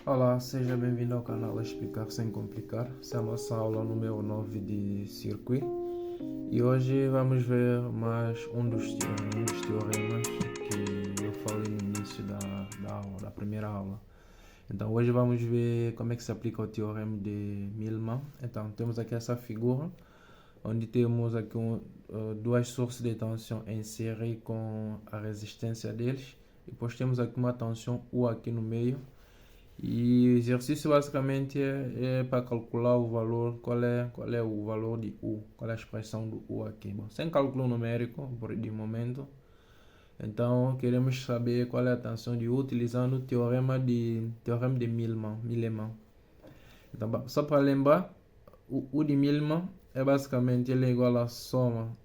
Olá, seja bem-vindo ao canal Explicar Sem Complicar. Essa é a nossa aula número 9 de circuito. E hoje vamos ver mais um dos teoremas que eu falei no início da primeira aula. Então hoje vamos ver como é que se aplica o teorema de Millman. Então temos aqui essa figura, onde temos aqui duas sources de tensão em série com a resistência deles. E depois temos aqui uma tensão U aqui no meio. E o exercício basicamente é para calcular o valor, qual é o valor de U, qual é a expressão do U aqui. Bom, sem cálculo numérico, de momento. Então, queremos saber qual é a tensão de U utilizando o teorema de Millman. Então, só para lembrar, o U de Millman é basicamente ele é igual à soma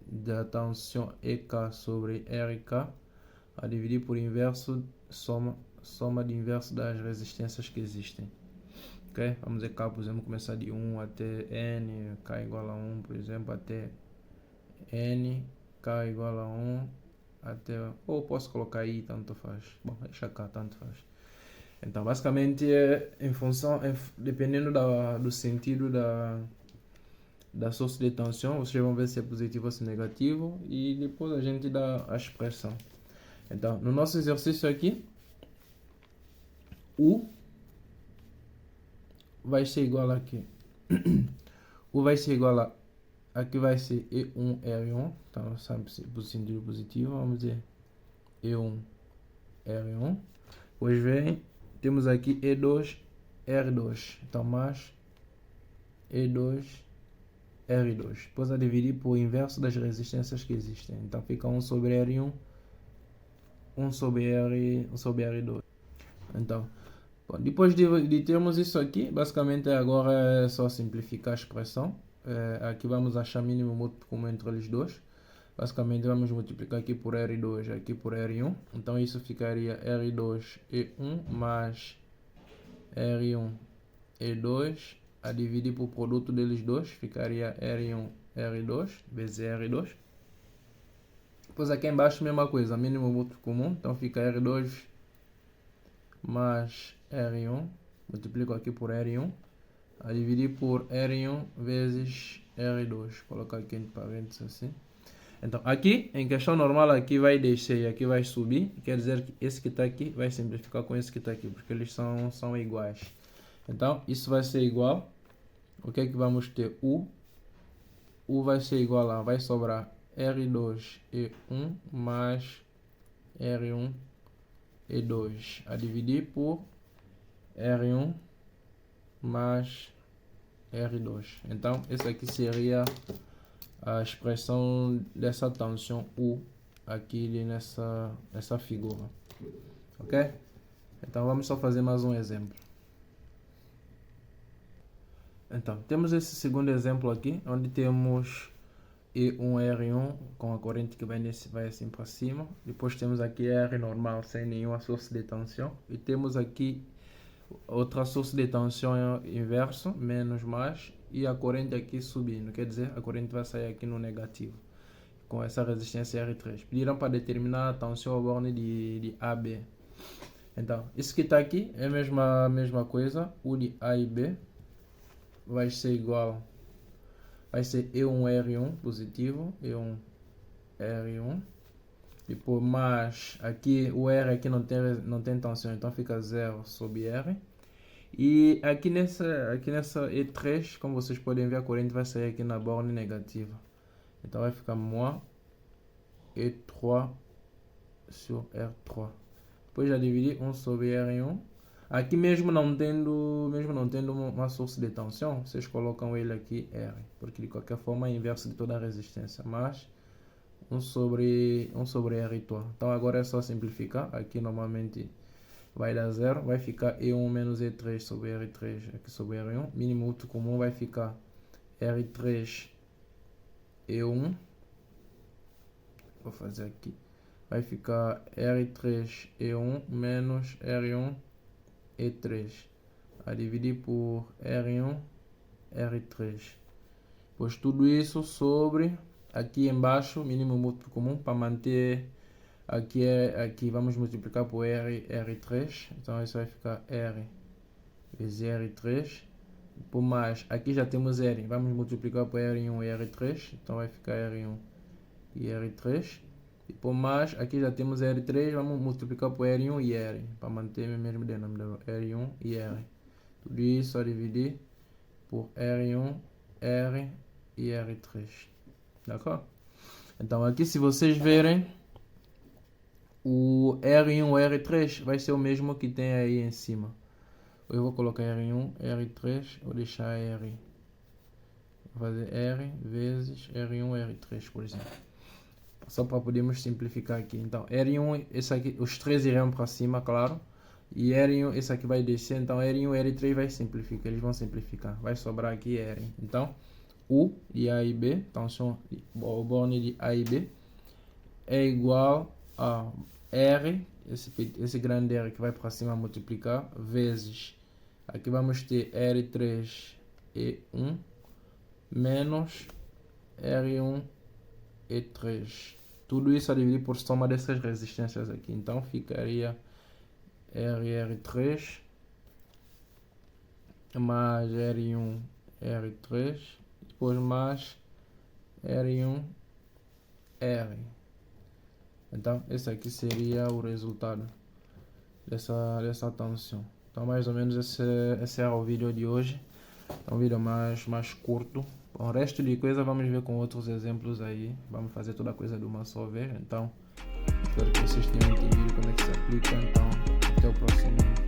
da tensão EK sobre RK a dividir por inverso soma de inverso das resistências que existem. Ok? Vamos dizer cá, por exemplo, começar de 1 até N, K igual a 1, por exemplo, até N, K igual a 1, até... Ou posso colocar I, tanto faz. Bom, deixa cá, tanto faz. Então, basicamente, dependendo do sentido da source de tensão, vocês vão ver se é positivo ou se é negativo, e depois a gente dá a expressão. Então, no nosso exercício aqui, U vai ser igual a aqui. U vai ser igual a... Aqui vai ser E1, R1. Então, sabe, por sentido positivo, vamos dizer E1, R1. Pois vem, temos aqui E2, R2. Então, mais E2, R2. Depois a dividir por inverso das resistências que existem. Então, fica 1 sobre R1, 1 sobre R2. Então, bom, depois de termos isso aqui, basicamente agora é só simplificar a expressão. Aqui vamos achar mínimo múltiplo comum entre eles dois. Basicamente vamos multiplicar aqui por R2, aqui por R1. Então isso ficaria R2E1 mais R1 E2 a dividir por produto deles dois. Ficaria R1 R2 vezes R2. Depois aqui embaixo mesma coisa, mínimo múltiplo comum. Então fica R2 mais R1, multiplico aqui por R1, a dividir por R1 vezes R2, colocar aqui entre parênteses assim. Então aqui, em questão normal, aqui vai descer e aqui vai subir, quer dizer que esse que está aqui vai simplificar com esse que está aqui, porque eles são iguais. Então isso vai ser igual, o que é que vamos ter? U vai ser igual a, vai sobrar R2E1 mais R1 E2 a dividir por R1 mais R2. Então, essa aqui seria a expressão dessa tensão U aqui nessa figura. Ok? Então, vamos só fazer mais um exemplo. Então, temos esse segundo exemplo aqui, onde temos E1R1 com a corrente que vai assim para cima. Depois temos aqui R normal sem nenhuma source de tensão. E temos aqui outra source de tensão inverso, menos mais, e a corrente aqui subindo. Quer dizer, a corrente vai sair aqui no negativo, com essa resistência R3. Pediram para determinar a tensão ao borne de AB. Então, isso que está aqui é a mesma coisa. O de A e B vai ser igual... Vai ser E1R1 positivo, E1R1. Depois mais, aqui o R aqui não tem tensão, então fica 0 sobre R. E aqui nessa E3, como vocês podem ver, a corrente vai sair aqui na borne negativa. Então vai ficar moins E3 sur R3. Depois já dividir 1 sobre R1. Aqui mesmo não tendo uma source de tensão, vocês colocam ele aqui R, porque de qualquer forma é inverso de toda a resistência, mas 1 sobre R2. Então agora é só simplificar, aqui normalmente vai dar 0, vai ficar E1 menos E3 sobre R3 aqui sobre R1, mínimo múltiplo comum vai ficar R3 E1, vou fazer aqui, vai ficar R3 E1 menos R1 E3 a dividir por R1 R3, pois tudo isso sobre aqui embaixo mínimo múltiplo comum para manter Aqui vamos multiplicar por R3. Então isso vai ficar R vezes R3. Por mais, aqui já temos R. Vamos multiplicar por R1 e R3. Então vai ficar R1 e R3. E por mais, aqui já temos R3. Vamos multiplicar por R1 e R. Para manter o mesmo denominador. R1 e R. Tudo isso a dividir por R1, R e R3. D'accord? Então aqui, se vocês verem, o R1 e R3 vai ser o mesmo que tem aí em cima. Eu vou colocar R1, R3, vou deixar R. Vou fazer R vezes R1, R3, por exemplo. Só para podermos simplificar aqui. Então, R1, esse aqui, os três irão para cima, claro. E R1, esse aqui vai descer. Então, R1 e R3 vai simplificar. Eles vão simplificar. Vai sobrar aqui R. Então, U de A e B, tensão, o borne de A e B, é igual a R, esse grande R que vai para cima multiplicar, vezes, aqui vamos ter R3 e 1, menos R1 e 3. Tudo isso a dividir por soma dessas resistências aqui. Então ficaria R3 mais R1, R3, depois mais R1, R. Então, esse aqui seria o resultado dessa tensão. Então, mais ou menos esse era o vídeo de hoje. É um vídeo mais curto. Bom, o resto de coisa vamos ver com outros exemplos aí. Vamos fazer toda a coisa de uma só vez. Então, espero que vocês tenham entendido como é que se aplica. Então, até o próximo vídeo.